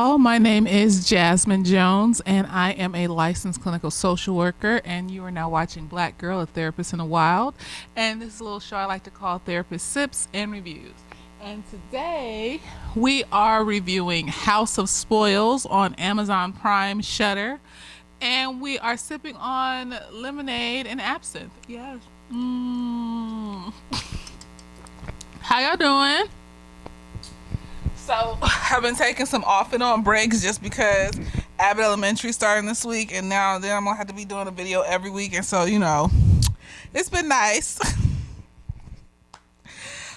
Hello, my name is Jasmine Jones, and I am a licensed clinical social worker. And you are now watching Black Girl, a Therapist in the Wild. And this is a little show I like to call Therapist Sips and Reviews. And today we are reviewing House of Spoils on Amazon Prime Shudder. And we are sipping on lemonade and absinthe. Yes. How y'all doing? So I've been taking some off and on breaks just because Abbott Elementary starting this week, and now then I'm gonna have to be doing a video every week, and so it's been nice.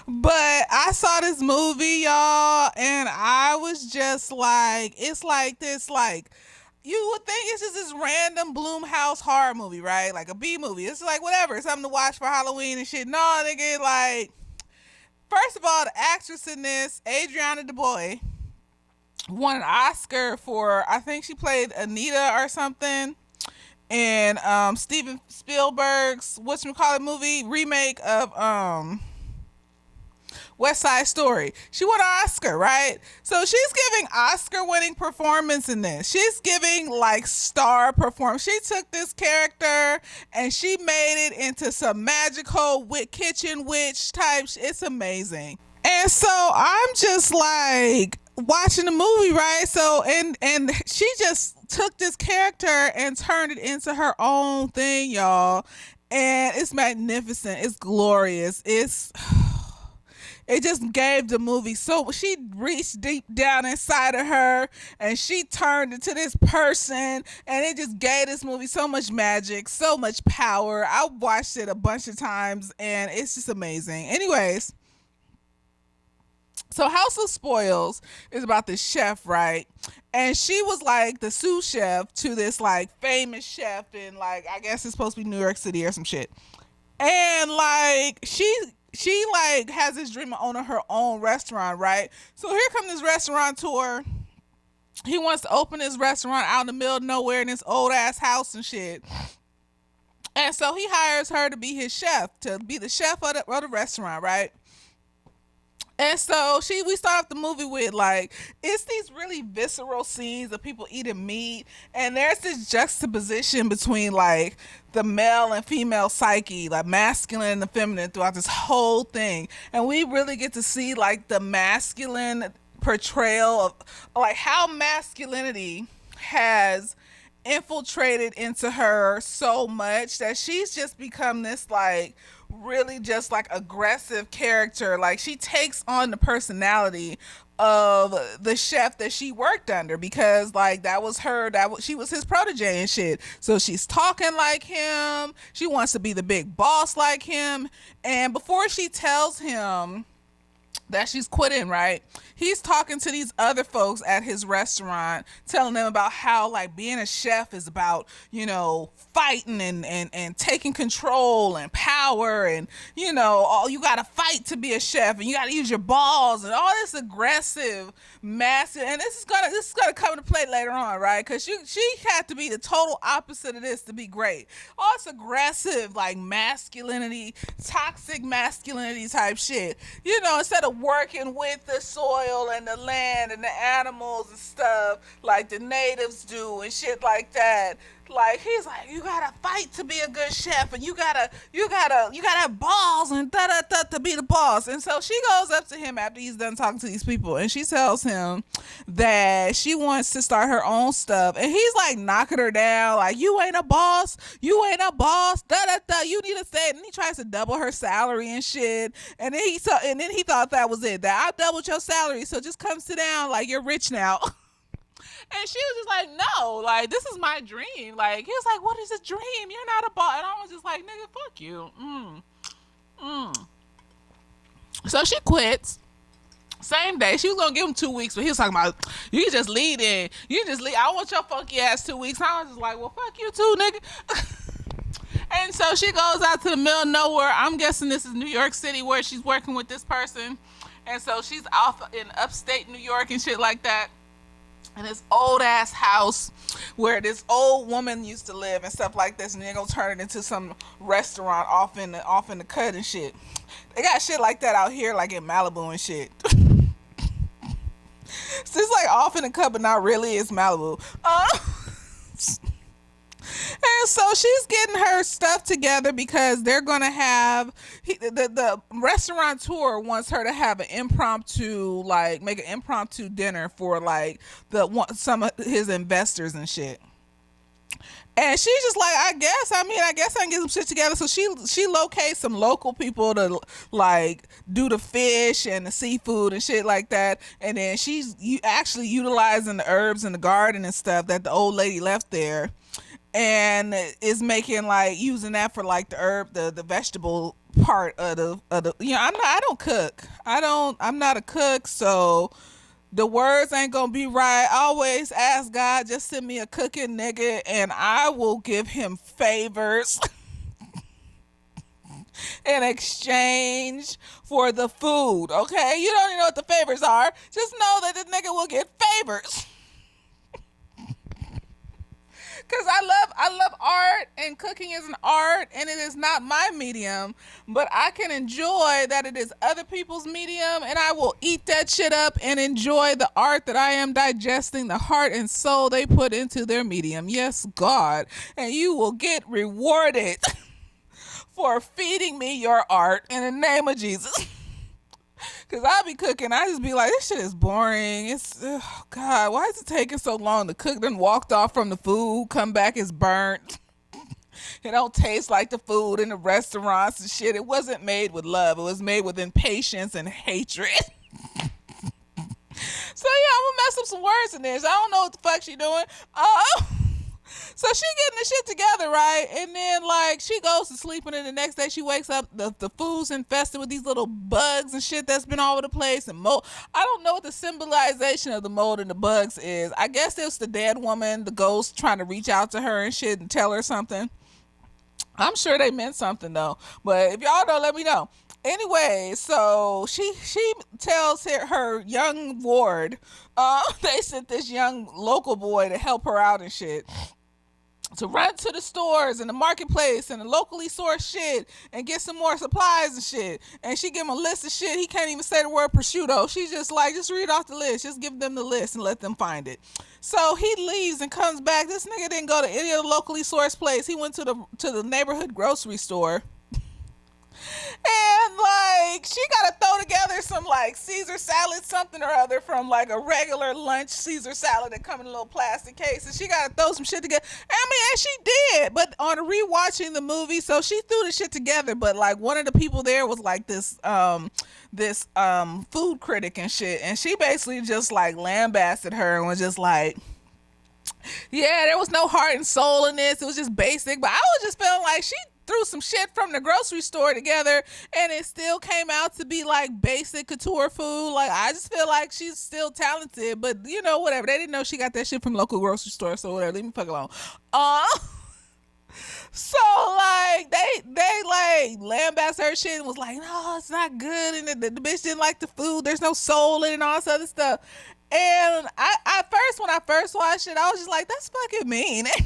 But I saw this movie, y'all, and I was just like, it's like this, like, you would think it's just this random Bloomhouse horror movie, right? Like a B movie. It's like whatever, something to watch for Halloween and shit. No, nigga, like, first of all, the actress in this, Adriana DeBoy, won an Oscar for, I think she played Anita or something, in Steven Spielberg's whatchamacallit movie remake of West Side Story. She won an Oscar, right? So she's giving Oscar-winning performance in this. She's giving like star performance. She took this character and she made it into some magical kitchen witch type. It's amazing. And so I'm just like watching the movie, right? So and she just took this character and turned it into her own thing, y'all. And it's magnificent. It's glorious. It just gave the movie so she reached deep down inside of her and she turned into this person, and it just gave this movie so much magic, so much power. I watched it a bunch of times and it's just amazing. Anyways, so House of Spoils is about this chef, right? And she was like the sous chef to this like famous chef in, like, I guess it's supposed to be New York City or some shit. And like she like has this dream of owning her own restaurant, right? So here comes this restaurateur. He wants to open his restaurant out in the middle of nowhere in this old ass house and shit. And so he hires her to be his chef, to be the chef of the restaurant, right? And so we start off the movie with like, it's these really visceral scenes of people eating meat, and there's this juxtaposition between like the male and female psyche, like masculine and the feminine, throughout this whole thing. And we really get to see like the masculine portrayal of like how masculinity has infiltrated into her so much that she's just become this like really just like aggressive character. Like she takes on the personality of the chef that she worked under, because like that was her, she was his protege and shit. So she's talking like him, she wants to be the big boss like him, and before she tells him that she's quitting, right, he's talking to these other folks at his restaurant, telling them about how like being a chef is about, fighting and taking control and power, and all you gotta fight to be a chef, and you gotta use your balls and all this aggressive massive. And this is gonna come into play later on, right? Because she had to be the total opposite of this to be great. All this aggressive like masculinity, toxic masculinity type shit, instead of working with the soil and the land and the animals and stuff like the natives do and shit like that. Like he's like, you gotta fight to be a good chef, and you gotta have balls and da da da to be the boss. And so she goes up to him after he's done talking to these people, and she tells him that she wants to start her own stuff. And he's like knocking her down, like, you ain't a boss, da da da, you need to say it. And he tries to double her salary and shit. And then he thought that was it, that I doubled your salary, so just come sit down, like you're rich now. And she was just like, no, like, this is my dream. Like, he was like, what is a dream? You're not a boss. And I was just like, nigga, fuck you. So she quits. Same day. She was going to give him 2 weeks, but he was talking about, you just leave in. You just leave. I want your funky ass 2 weeks. And I was just like, well, fuck you too, nigga. And so she goes out to the middle of nowhere. I'm guessing this is New York City where she's working with this person. And so she's off in upstate New York and shit like that. In this old ass house where this old woman used to live and stuff like this, and they're gonna turn it into some restaurant off in the cut and shit. They got shit like that out here, like in Malibu and shit. So it's like off in the cup, but not really. It's Malibu. And so she's getting her stuff together because they're gonna have the restaurateur wants her to have an impromptu, like make an impromptu dinner for like some of his investors and shit. And she's just like, I guess I can get some shit together. So she locates some local people to like do the fish and the seafood and shit like that. And then she's actually utilizing the herbs in the garden and stuff that the old lady left there, and is making like using that for like the herb, the vegetable part of the I don't cook. I'm not a cook, so the words ain't gonna be right. I always ask God, just send me a cooking nigga and I will give him favors in exchange for the food. Okay? You don't even know what the favors are. Just know that this nigga will get favors. Because I love art, and cooking is an art, and it is not my medium, but I can enjoy that it is other people's medium, and I will eat that shit up and enjoy the art that I am digesting, the heart and soul they put into their medium. Yes, God. And you will get rewarded for feeding me your art in the name of Jesus. Cause I be cooking, I just be like, this shit is boring. God, why is it taking so long to cook? Then walked off from the food, come back, it's burnt. It don't taste like the food in the restaurants and shit. It wasn't made with love. It was made with impatience and hatred. So yeah, I'm gonna mess up some words in this. I don't know what the fuck she doing. So she getting the shit together, right? And then like she goes to sleep, and then the next day she wakes up, the food's infested with these little bugs and shit that's been all over the place and mold. I don't know what the symbolization of the mold and the bugs is. I guess it's the dead woman, the ghost trying to reach out to her and shit and tell her something. I'm sure they meant something though. But if y'all know, let me know. Anyway, so she tells her young ward, they sent this young local boy to help her out and shit, to run to the stores and the marketplace and the locally sourced shit and get some more supplies and shit. And she give him a list of shit. He can't even say the word prosciutto. She's just like, just read off the list. Just give them the list and let them find it. So he leaves and comes back. This nigga didn't go to any of the locally sourced place. He went to the neighborhood grocery store. And like she gotta throw together some like Caesar salad something or other from like a regular lunch Caesar salad that come in a little plastic case, and she gotta throw some shit together. I mean, and she did, but on rewatching the movie, so she threw the shit together, but like one of the people there was like this food critic and shit, and she basically just like lambasted her and was just like, yeah, there was no heart and soul in this. It was just basic. But I was just feeling like she threw some shit from the grocery store together and it still came out to be like basic couture food. Like, I just feel like she's still talented, but you know, whatever. They didn't know she got that shit from local grocery store, so whatever. Leave me fuck alone. So like they like lambasted her shit and was like, no, it's not good, and the bitch didn't like the food. There's no soul in it and all this other stuff. And when I first watched it, I was just like, that's fucking mean. It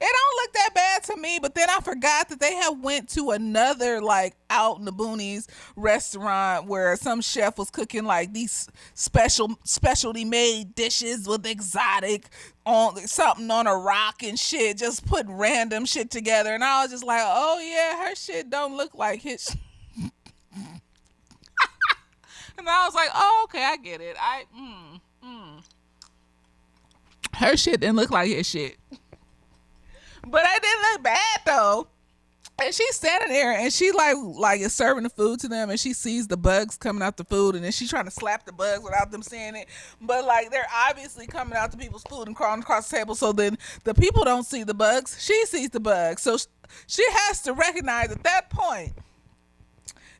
don't look that bad to me, but then I forgot that they had went to another like out in the boonies restaurant where some chef was cooking like these specialty made dishes with exotic on something on a rock and shit, just put random shit together, and I was just like, oh yeah, her shit don't look like his. And I was like, oh okay, I get it. Her shit didn't look like his shit. But I didn't look bad though. And she's standing there and she like is serving the food to them, and she sees the bugs coming out the food, and then she's trying to slap the bugs without them seeing it. But like they're obviously coming out to people's food and crawling across the table, so then the people don't see the bugs. She sees the bugs. So she has to recognize at that point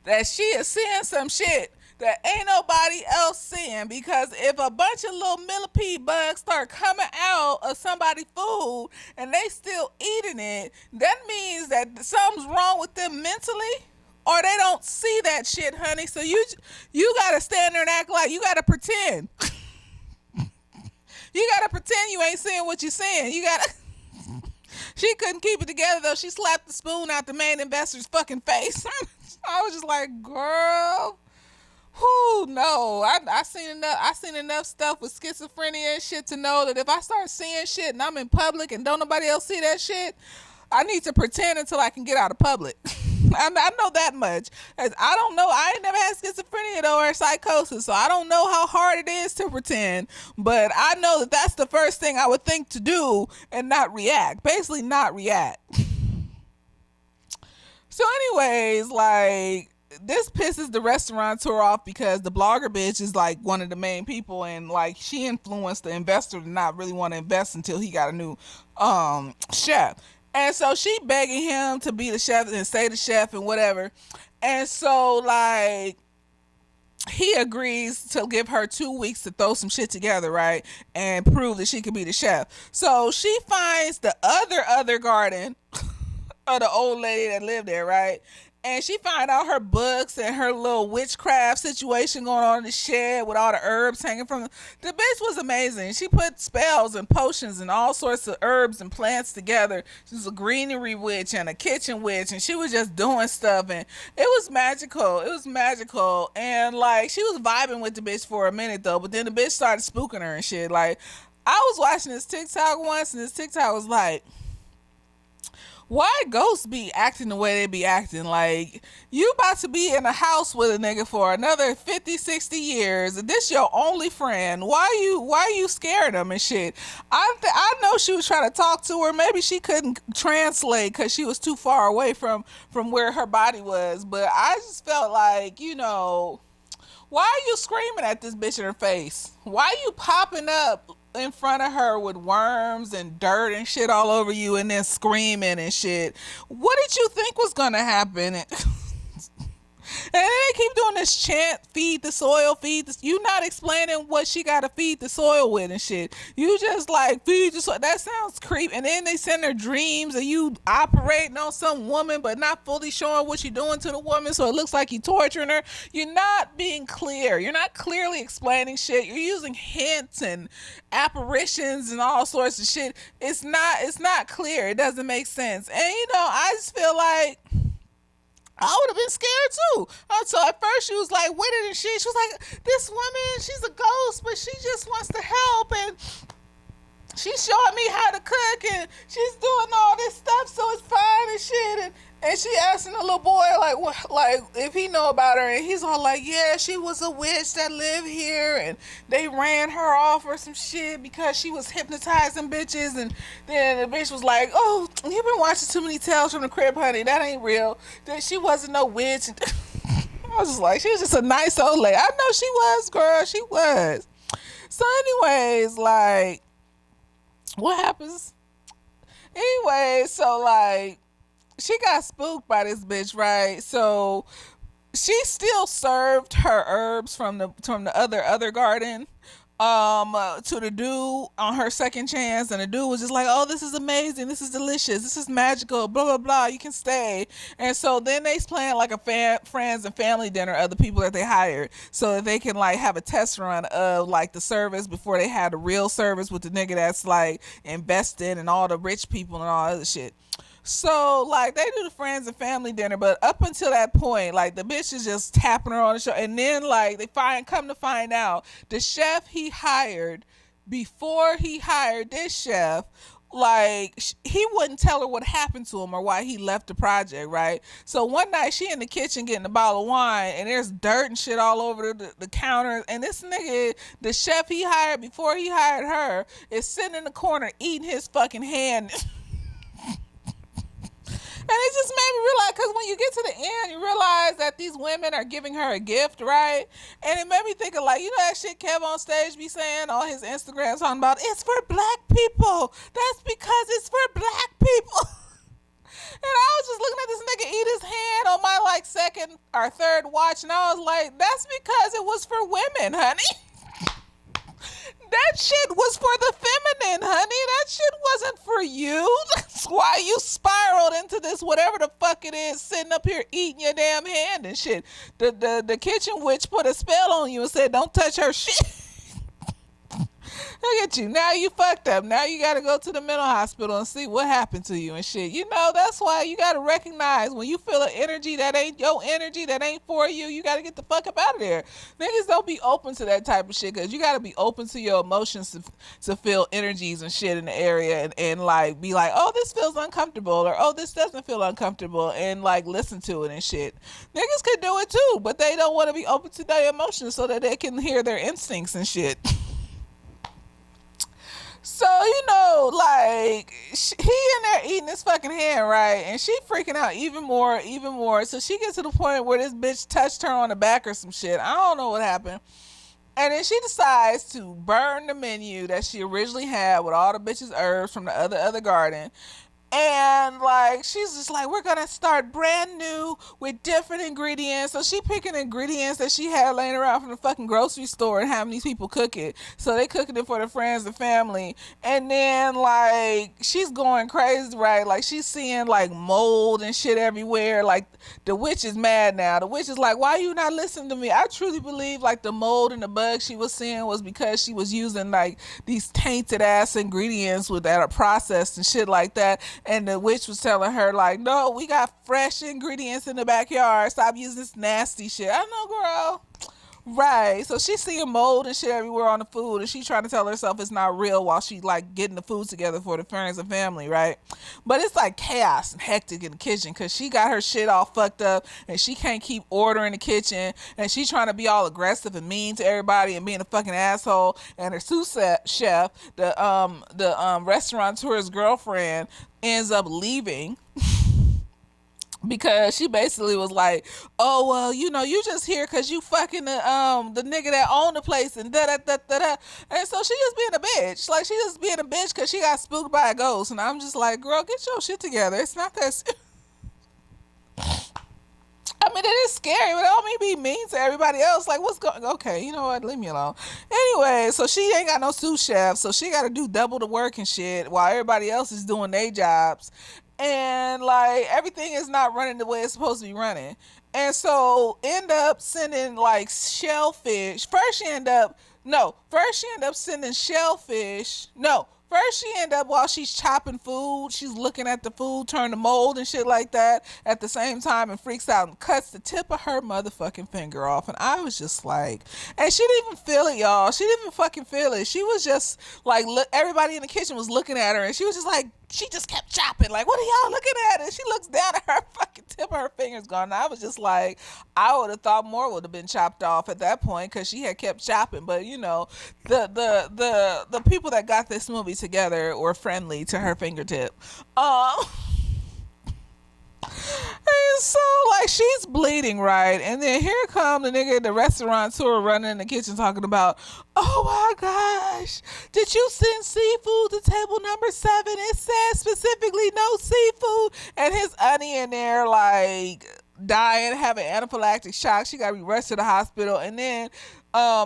that she is seeing some shit that ain't nobody else seeing, because if a bunch of little millipede bugs start coming out of somebody's food and they still eating it, that means that something's wrong with them mentally, or they don't see that shit, honey. So you gotta stand there and act like you gotta pretend. You gotta pretend you ain't seeing what you're seeing. You gotta. She couldn't keep it together though. She slapped the spoon out the main investor's fucking face. I was just like, girl. Whew, no, I seen enough. I seen enough stuff with schizophrenia and shit to know that if I start seeing shit and I'm in public and don't nobody else see that shit, I need to pretend until I can get out of public. I know that much. I don't know. I ain't never had schizophrenia though or psychosis, so I don't know how hard it is to pretend. But I know that that's the first thing I would think to do and not react. Basically, not react. So, anyways, like this pisses the restaurateur off because the blogger bitch is like one of the main people, and like she influenced the investor to not really want to invest until he got a new chef. And so she begging him to be the chef and stay the chef and whatever. And so like he agrees to give her 2 weeks to throw some shit together, right? And prove that she could be the chef. So she finds the other garden of the old lady that lived there, right? And she find out her books and her little witchcraft situation going on in the shed with all the herbs hanging from the bitch was amazing. She put spells and potions and all sorts of herbs and plants together. She was a greenery witch and a kitchen witch, and she was just doing stuff, and it was magical. It was magical. And like she was vibing with the bitch for a minute though, but then the bitch started spooking her and shit. Like I was watching this TikTok once, and this TikTok was like, why ghosts be acting the way they be acting? Like, you about to be in a house with a nigga for another 50, 60 years, and this your only friend. Why you scared him and shit? I know she was trying to talk to her. Maybe she couldn't translate because she was too far away from where her body was. But I just felt like, why are you screaming at this bitch in her face? Why are you popping up in front of her with worms and dirt and shit all over you and then screaming and shit? What did you think was gonna happen? And then they keep doing this chant, feed the soil, feed the... You not explaining what she got to feed the soil with and shit. You just like, feed the soil. That sounds creepy. And then they send her dreams of you operating on some woman but not fully showing what you're doing to the woman, so it looks like you torturing her. You're not being clear. You're not clearly explaining shit. You're using hints and apparitions and all sorts of shit. It's not clear. It doesn't make sense. And I just feel like I would have been scared too. So at first she was like with it and shit. She was like, this woman, she's a ghost, but she just wants to help, and she's showing me how to cook, and she's doing all this stuff, so it's fine and shit. And she asking the little boy like if he know about her, and he's all like, yeah, she was a witch that lived here, and they ran her off or some shit because she was hypnotizing bitches. And then the bitch was like, oh, you've been watching too many Tales from the Crib, honey. That ain't real. That she wasn't no witch. I was just like, she was just a nice old lady. I know she was, girl. She was. So anyways, like, what happens? Anyway, so like, she got spooked by this bitch, right? So she still served her herbs from the other garden to the dude on her second chance, and the dude was just like, oh, this is amazing, this is delicious, this is magical, blah blah blah, you can stay. And so then they planned like a friends and family dinner of the people that they hired, so that they can like have a test run of like the service before they had the real service with the nigga that's like invested and all the rich people and all other shit. So like they do the friends and family dinner, but up until that point, like the bitch is just tapping her on the shoulder, and then like they come to find out the chef he hired before he hired this chef, like he wouldn't tell her what happened to him or why he left the project, right? So one night she in the kitchen getting a bottle of wine, and there's dirt and shit all over the counter, and this nigga, the chef he hired before he hired her, is sitting in the corner eating his fucking hand. And it just made me realize, because when you get to the end, you realize that these women are giving her a gift, right? And it made me think of like, that shit Kev on stage be saying on his Instagram, talking about, it's for black people. That's because it's for black people. And I was just looking at this nigga eat his hand on my like second or third watch, and I was like, that's because it was for women, honey. That shit was for the feminine, honey. That shit wasn't for you. That's why you spiraled into this whatever the fuck it is, sitting up here eating your damn hand and shit. The kitchen witch put a spell on you and said, don't touch her shit. Look at you. Now you fucked up. Now you got to go to the mental hospital and see what happened to you and shit. You know, that's why you got to recognize when you feel an energy that ain't your energy, that ain't for you, you got to get the fuck up out of there. Niggas don't be open to that type of shit because you got to be open to your emotions to feel energies and shit in the area and like be like, oh, this feels uncomfortable or oh, this doesn't feel uncomfortable and like listen to it and shit. Niggas could do it too, but they don't want to be open to their emotions so that they can hear their instincts and shit. So, you know, like, he in there eating his fucking hand, right? And she freaking out even more, even more. So she gets to the point where this bitch touched her on the back or some shit. I don't know what happened. And then she decides to burn the menu that she originally had with all the bitches' herbs from the other garden. And like she's just like, we're gonna start brand new with different ingredients. So she picking ingredients that she had laying around from the fucking grocery store and having these people cook it. So they cooking it for the friends and family. And then like she's going crazy, right? Like she's seeing like mold and shit everywhere. Like the witch is mad now. The witch is like, why you not listening to me? I truly believe like the mold and the bugs she was seeing was because she was using like these tainted ass ingredients that are processed and shit like that. And the witch was telling her, like, no, we got fresh ingredients in the backyard. Stop using this nasty shit. I know, girl. Right. So she's seeing mold and shit everywhere on the food. And she's trying to tell herself it's not real while she's, like, getting the food together for the friends and family, right? But it's, like, chaos and hectic in the kitchen because she got her shit all fucked up and she can't keep order in the kitchen. And she's trying to be all aggressive and mean to everybody and being a fucking asshole. And her sous chef, the restaurateur's girlfriend, ends up leaving because she basically was like, oh well, you know, you just here because you fucking the nigga that owned the place and da da da da da. And so she just being a bitch. Like she just being a bitch because she got spooked by a ghost. And I'm just like, girl, get your shit together. It's not that I mean, it is scary, but don't mean be mean to everybody else. Like, what's going? Okay, you know what? Leave me alone. Anyway, so she ain't got no sous chef, so she got to do double the work and shit while everybody else is doing their jobs, and like everything is not running the way it's supposed to be running. And so end up sending like shellfish. First she end up sending shellfish. No, first she end up while she's chopping food, she's looking at the food turn to mold and shit like that at the same time and freaks out and cuts the tip of her motherfucking finger off. And I was just like, and she didn't even feel it, y'all. She didn't even fucking feel it. She was just like, look, everybody in the kitchen was looking at her and she was just like, she just kept chopping. Like, what are y'all looking at? And she looks down at her fucking tip of her finger's gone. And I was just like, I would have thought more would have been chopped off at that point because she had kept chopping. But you know, the people that got this movie together were friendly to her fingertip. And so like she's bleeding, right? And then here come the nigga at the restaurateur running in the kitchen talking about, oh my gosh, did you send seafood to table number 7? It says specifically no seafood. And his auntie in there like dying, having anaphylactic shock. She got to be rushed to the hospital. And then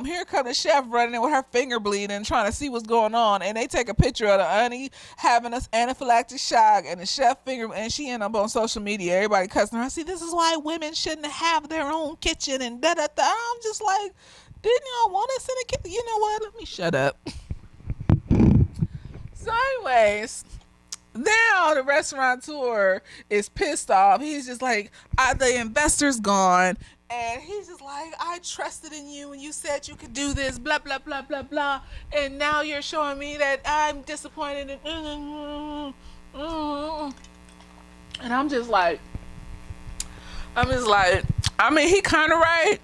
here come the chef running in with her finger bleeding, trying to see what's going on. And they take a picture of the auntie having us anaphylactic shock and the chef finger, and she end up on social media. Everybody cussing her. See, this is why women shouldn't have their own kitchen and da da da. I'm just like, didn't y'all want us in the kitchen? You know what? Let me shut up. So, anyways, now the restaurateur is pissed off. He's just like, the investor's gone. And he's just like, I trusted in you and you said you could do this, blah, blah, blah, blah, blah. And now you're showing me that I'm disappointed. And I'm just like, I mean, he kind of right.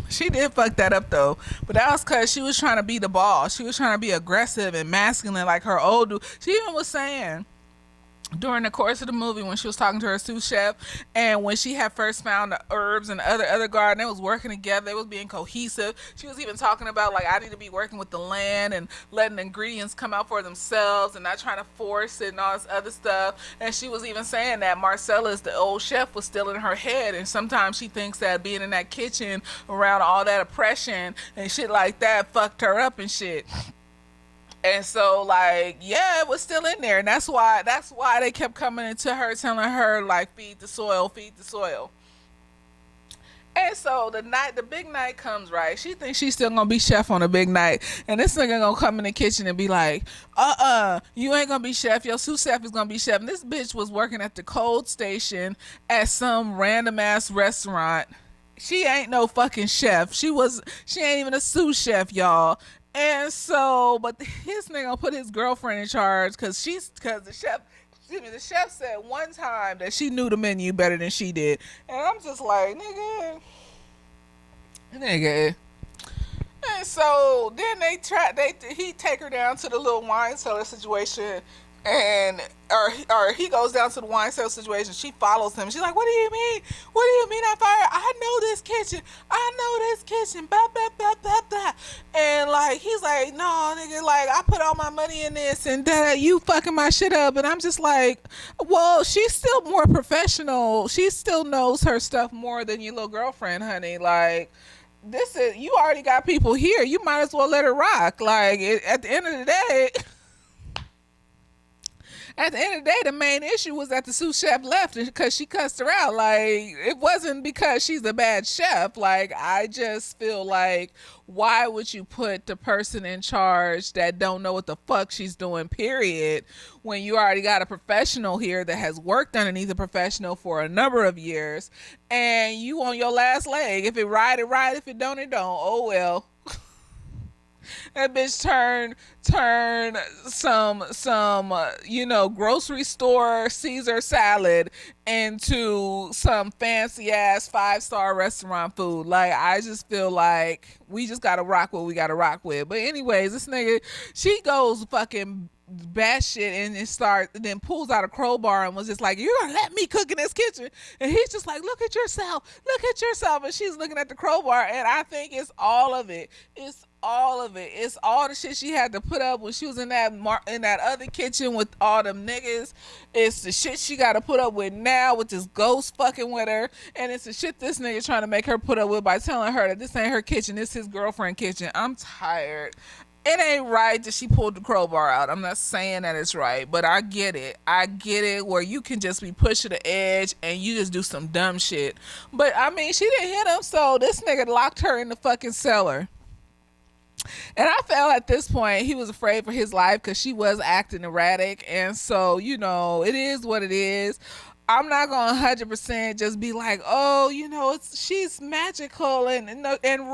She did fuck that up though, but that was because she was trying to be the boss. She was trying to be aggressive and masculine like her old dude. She even was saying during the course of the movie when she was talking to her sous chef and when she had first found the herbs and the other garden, they was working together, they was being cohesive. She was even talking about like, I need to be working with the land and letting the ingredients come out for themselves and not trying to force it and all this other stuff. And she was even saying that Marcellus, the old chef, was still in her head, and sometimes she thinks that being in that kitchen around all that oppression and shit like that fucked her up and shit. And so, like, yeah, it was still in there. And that's why they kept coming into her, telling her, like, feed the soil, feed the soil. And so the big night comes, right? She thinks she's still gonna be chef on the big night, and this nigga gonna come in the kitchen and be like, you ain't gonna be chef. Your sous chef is gonna be chef. And this bitch was working at the cold station at some random ass restaurant. She ain't no fucking chef. She ain't even a sous chef, y'all. And so, but his nigga gonna put his girlfriend in charge because the chef. Excuse me, the chef said one time that she knew the menu better than she did, and I'm just like, nigga. And so then he take her down to the little wine cellar situation, and or he goes down to the wine cellar situation. She follows him. She's like, "What do you mean? What do you mean I fired? I know this kitchen. I know this kitchen." Blah blah blah blah blah. And like he's like, "No, nigga, like I put all my money in this, and that you fucking my shit up." And I'm just like, "Well, she's still more professional. She still knows her stuff more than your little girlfriend, honey. Like." This is you already got people here. You might as well let her rock. Like at the end of the day, at the end of the day, the main issue was that the sous chef left because she cussed her out. Like, it wasn't because she's a bad chef. Like, I just feel like, why would you put the person in charge that don't know what the fuck she's doing, period, when you already got a professional here that has worked underneath a professional for a number of years, and you on your last leg. If it right, it right. If it don't, it don't. Oh, well. That bitch turn some grocery store Caesar salad into some fancy ass 5-star restaurant food. Like I just feel like we just gotta rock what we gotta rock with. But anyways, this nigga, she goes fucking batshit and then pulls out a crowbar and was just like, "You're gonna let me cook in this kitchen?" And he's just like, look at yourself. And she's looking at the crowbar, and I think it's all of it. It's all of it. It's all the shit she had to put up when she was in that other kitchen with all them niggas. It's the shit she got to put up with now with this ghost fucking with her, and it's the shit this nigga trying to make her put up with by telling her that this ain't her kitchen, this his girlfriend kitchen. I'm tired. It ain't right that she pulled the crowbar out. I'm not saying that it's right, but I get it. I get it where you can just be pushed to the edge and you just do some dumb shit. But I mean, she didn't hit him, so this nigga locked her in the fucking cellar. And I felt at this point he was afraid for his life because she was acting erratic. And so, it is what it is. I'm not gonna 100% just be like, oh, she's magical and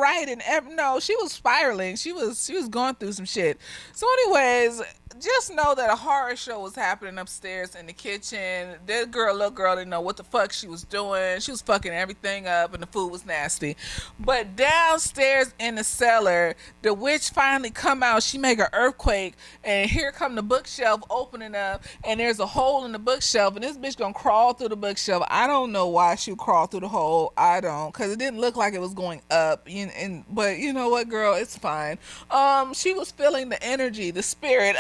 right and no, she was spiraling. She was going through some shit. So, anyways, just know that a horror show was happening upstairs in the kitchen. That little girl didn't know what the fuck she was doing. She was fucking everything up, and the food was nasty. But downstairs in the cellar, the witch finally come out. She make an earthquake, and here come the bookshelf opening up, and there's a hole in the bookshelf, and this bitch gonna crawl through the bookshelf. I don't know why she would crawl through the hole. I don't, because it didn't look like it was going up. But you know what, girl? It's fine. She was feeling the energy, the spirit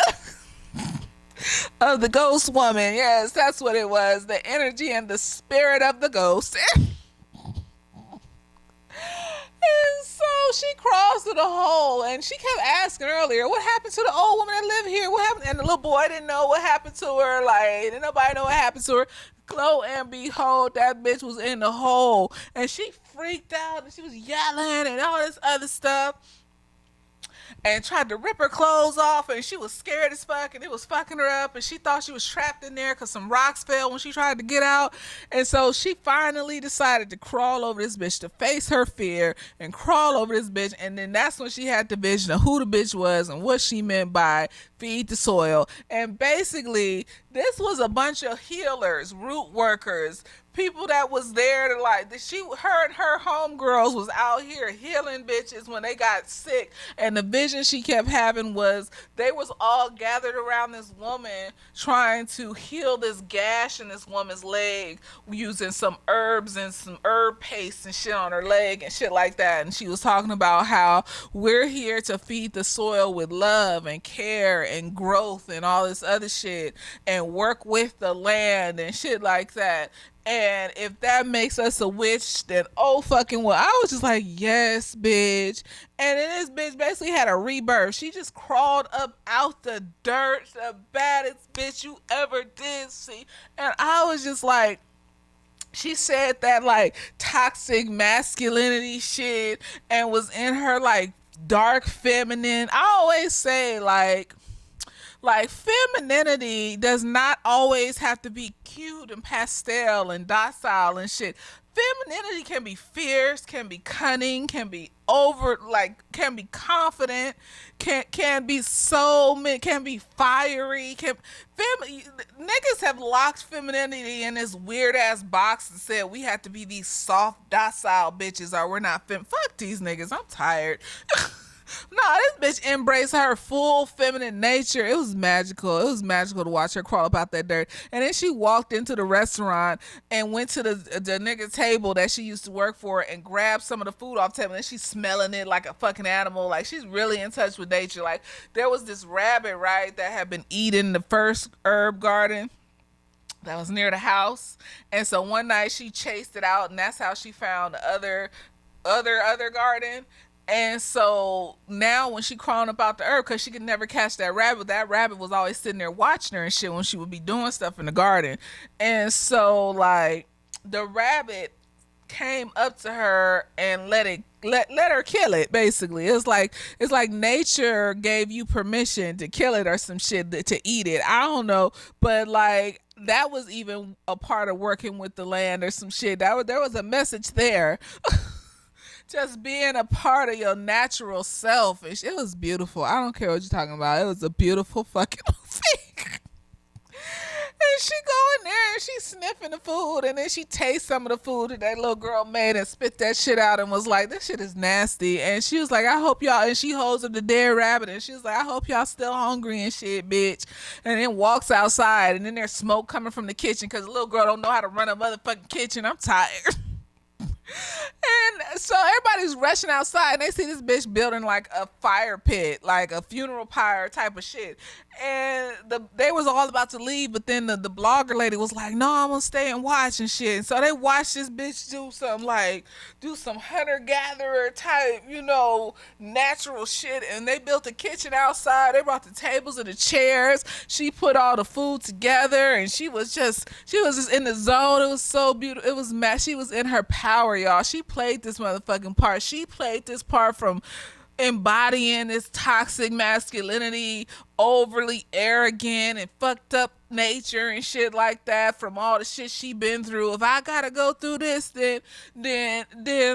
of the ghost woman. Yes, that's what it was. The energy and the spirit of the ghost. And so she crawls through the hole, and she kept asking earlier, what happened to the old woman that lived here? What happened? And the little boy didn't know what happened to her. Like, didn't nobody know what happened to her. Lo and behold, that bitch was in the hole, and she freaked out, and she was yelling and all this other stuff, and tried to rip her clothes off, and she was scared as fuck, and it was fucking her up, and she thought she was trapped in there because some rocks fell when she tried to get out. And so she finally decided to crawl over this bitch, to face her fear and crawl over this bitch. And then that's when she had the vision of who the bitch was and what she meant by feed the soil. And basically this was a bunch of healers, root workers, people that was there to her and her homegirls was out here healing bitches when they got sick. And the vision she kept having was they was all gathered around this woman trying to heal this gash in this woman's leg using some herbs and some herb paste and shit on her leg and shit like that. And she was talking about how we're here to feed the soil with love and care and growth and all this other shit and work with the land and shit like that. And if that makes us a witch, then oh fucking well. I was just like, yes, bitch. And then this bitch basically had a rebirth. She just crawled up out the dirt, the baddest bitch you ever did see. And I was just like, she said that like toxic masculinity shit and was in her like dark feminine. I always say like femininity does not always have to be cute and pastel and docile and shit. Femininity can be fierce, can be cunning, can be over like can be confident, can be can be fiery, niggas have locked femininity in this weird ass box and said we have to be these soft docile bitches or we're not fuck these niggas. I'm tired. No, this bitch embraced her full feminine nature. It was magical. It was magical to watch her crawl up out that dirt. And then she walked into the restaurant and went to the nigga table that she used to work for and grabbed some of the food off the table. And she's smelling it like a fucking animal. Like she's really in touch with nature. Like there was this rabbit, right, that had been eating the first herb garden that was near the house. And so one night she chased it out, and that's how she found the other garden. And so now when she crawling up out the herb, because she could never catch that rabbit was always sitting there watching her and shit when she would be doing stuff in the garden. And so like the rabbit came up to her and let her kill it. Basically, it's like nature gave you permission to kill it or some shit to eat it. I don't know, but like that was even a part of working with the land or some shit. There was a message there. Just being a part of your natural self. It was beautiful. I don't care what you're talking about. It was a beautiful fucking movie. And she go in there and she sniffing the food, and then she tastes some of the food that little girl made and spit that shit out and was like, this shit is nasty. And she was like, I hope y'all, and she holds up the dead rabbit and she was like, I hope y'all still hungry and shit, bitch. And then walks outside, and then there's smoke coming from the kitchen because the little girl don't know how to run a motherfucking kitchen. I'm tired. And so everybody's rushing outside and they see this bitch building like a fire pit, like a funeral pyre type of shit. And they was all about to leave, but then the blogger lady was like, no, I'm gonna stay and watch and shit. And so they watched this bitch do some hunter-gatherer type, natural shit. And they built a kitchen outside. They brought the tables and the chairs. She put all the food together and she was just in the zone. It was so beautiful. It was she was in her power, y'all. She played this motherfucking part. She played this part from embodying this toxic masculinity, overly arrogant and fucked up nature and shit like that from all the shit she been through. If I gotta go through this, then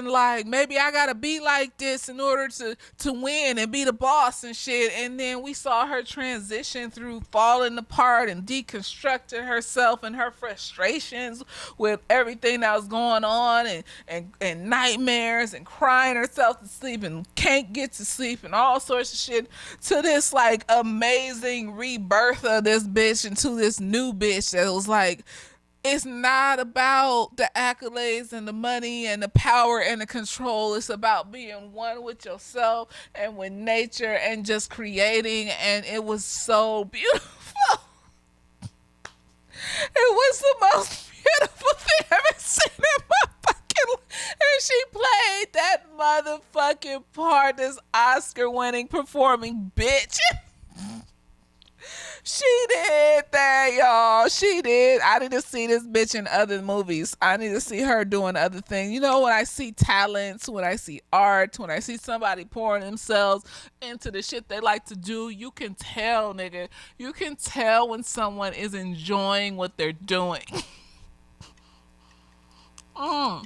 like maybe I gotta be like this in order to win and be the boss and shit. And then we saw her transition through falling apart and deconstructing herself and her frustrations with everything that was going on and nightmares and crying herself to sleep and can't get to sleep and all sorts of shit, to this like amazing rebirth of this bitch into this new bitch that was like, it's not about the accolades and the money and the power and the control. It's about being one with yourself and with nature and just creating. And it was so beautiful. It was the most beautiful thing I've ever seen in my fucking life. And she played that motherfucking part, this Oscar-winning performing bitch. She did that, y'all. She did. I need to see this bitch in other movies. I need to see her doing other things. When I see talents, when I see art, when I see somebody pouring themselves into the shit they like to do, you can tell, nigga. You can tell when someone is enjoying what they're doing. And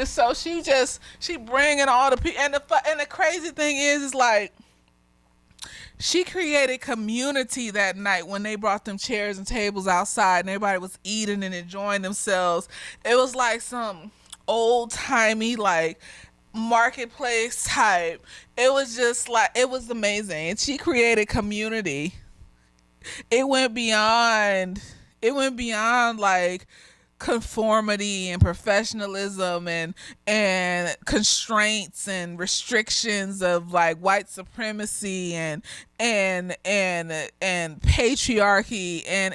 so she bringing all the people. And the crazy thing is like, she created community that night when they brought them chairs and tables outside and everybody was eating and enjoying themselves. It was like some old timey like marketplace type. It was just like, it was amazing. And she created community. It went beyond like conformity and professionalism and constraints and restrictions of like white supremacy and patriarchy. And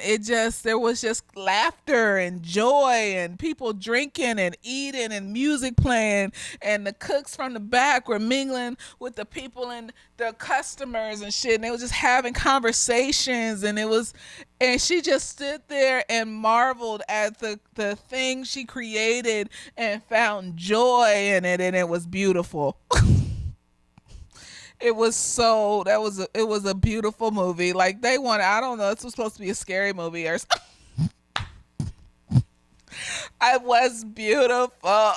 there was just laughter and joy and people drinking and eating and music playing, and the cooks from the back were mingling with the people and the customers and shit, and they was just having conversations. And it was And she just stood there and marveled at the thing she created and found joy in it, and it was beautiful. It was so it was a beautiful movie. Like they wanted, I don't know, it was supposed to be a scary movie or something. It was beautiful.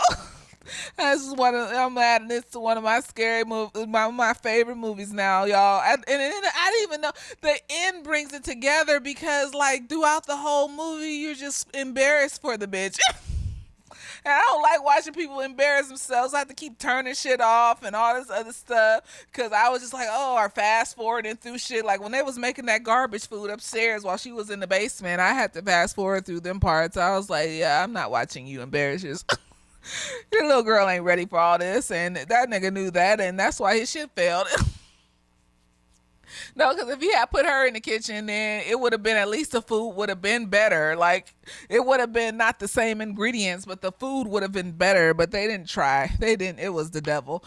This is one of, I'm adding this to one of my scary movies, my favorite movies now, y'all. And I didn't even know the end brings it together because like throughout the whole movie, you're just embarrassed for the bitch. And I don't like watching people embarrass themselves. I have to keep turning shit off and all this other stuff because I was just like, oh, or fast forwarding through shit. Like when they was making that garbage food upstairs while she was in the basement, I had to fast forward through them parts. I was like, yeah, I'm not watching you embarrass yourself. Your little girl ain't ready for all this, and that nigga knew that, and that's why his shit failed. No, because if he had put her in the kitchen, then it would have been at least the food would have been better. Like it would have been not the same ingredients, but the food would have been better. But they didn't try. They didn't. It was the devil.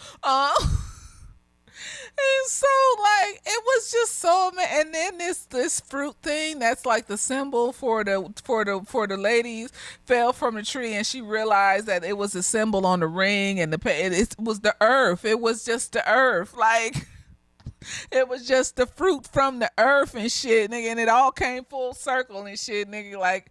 And so like it was just so and then this fruit thing that's like the symbol for the ladies fell from the tree, and she realized that it was a symbol on the ring, and it was the earth. It was just the earth. Like it was just the fruit from the earth and shit, nigga, and it all came full circle and shit, nigga. Like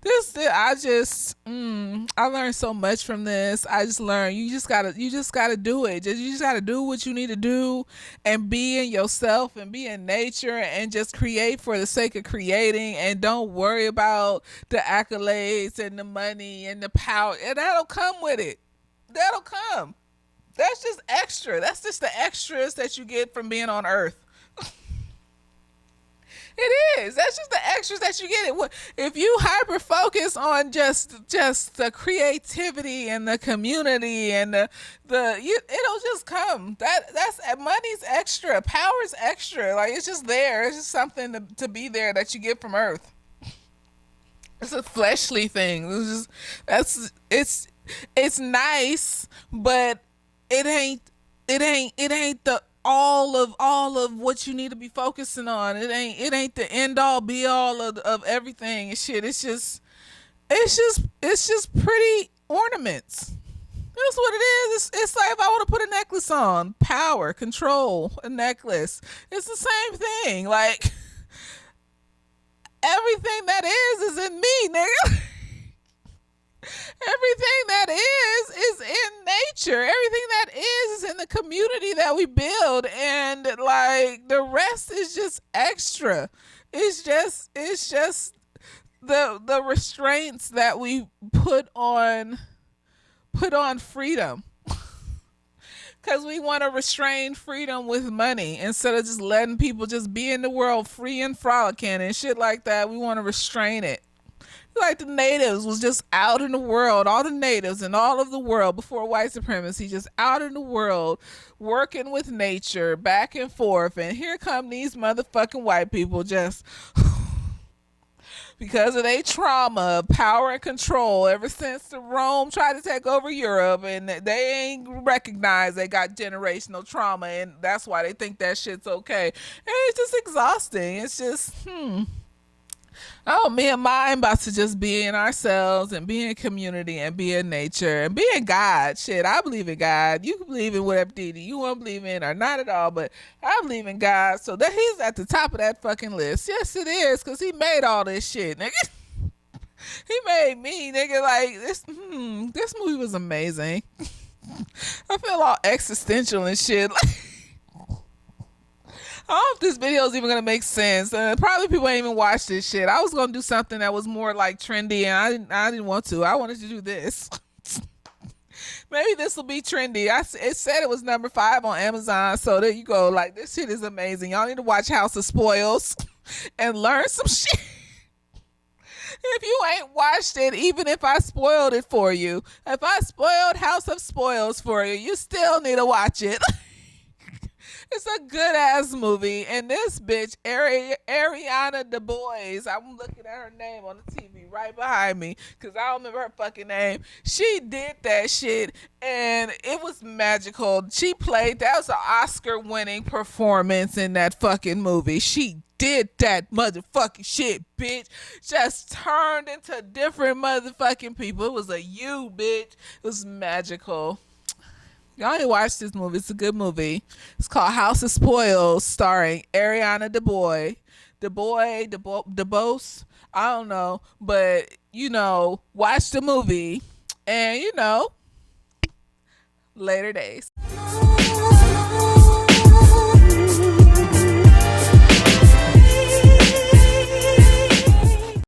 this, I just, I learned so much from this. I just learned you just gotta do it. You just gotta do what you need to do, and be in yourself and be in nature and just create for the sake of creating, and don't worry about the accolades and the money and the power, and that'll come with it. That'll come. That's just extra. That's just the extras that you get from being on Earth. It is. That's just the extras that you get. If you hyper focus on just the creativity and the community and it'll just come. That's money's extra, power's extra. Like it's just there. It's just something to be there that you get from Earth. It's a fleshly thing. It's nice, but it ain't the all of what you need to be focusing on. It ain't the end all be all of everything and shit. It's just pretty ornaments. That's what it is. It's like if I want to put a necklace on, power, control, a necklace. It's the same thing. Like everything that is in me, nigga. Everything that is in nature. Everything that is in the community that we build, and like the rest is just extra. It's just the restraints that we put on freedom. Because we want to restrain freedom with money instead of just letting people just be in the world free and frolicking and shit like that. We want to restrain it. Like the natives was just out in the world, all the natives and all of the world before white supremacy, just out in the world working with nature back and forth. And here come these motherfucking white people just because of their trauma, power and control ever since the Rome tried to take over Europe, and they ain't recognized they got generational trauma, and that's why they think that shit's okay. And it's just exhausting. It's just oh, me and mine about to just be in ourselves and be in community and be in nature and be in God. Shit, I believe in God. You can believe in whatever deity you want to believe in or not at all, but I believe in God. So that he's at the top of that fucking list. Yes, it is, because he made all this shit, nigga. He made me, nigga. Like this movie was amazing. I feel all existential and shit. Like, I don't know if this video is even gonna make sense. Probably people ain't even watch this shit. I was gonna do something that was more like trendy, and I didn't want to. I wanted to do this. Maybe this will be trendy. It said it was number 5 on Amazon, so there you go. Like this shit is amazing. Y'all need to watch House of Spoils and learn some shit. If you ain't watched it, even if I spoiled it for you, if I spoiled House of Spoils for you, you still need to watch it. It's a good ass movie, and this bitch Ariana DeBois, I'm looking at her name on the TV right behind me because I don't remember her fucking name. She did that shit, and it was magical. She played, that was an Oscar-winning performance in that fucking movie. She did that motherfucking shit, bitch. Just turned into different motherfucking people. It was a you, bitch. It was magical. Y'all ain't watch this movie. It's a good movie. It's called House of Spoils, starring Ariana DeBoy. DeBose. I don't know. But, watch the movie. And, later days.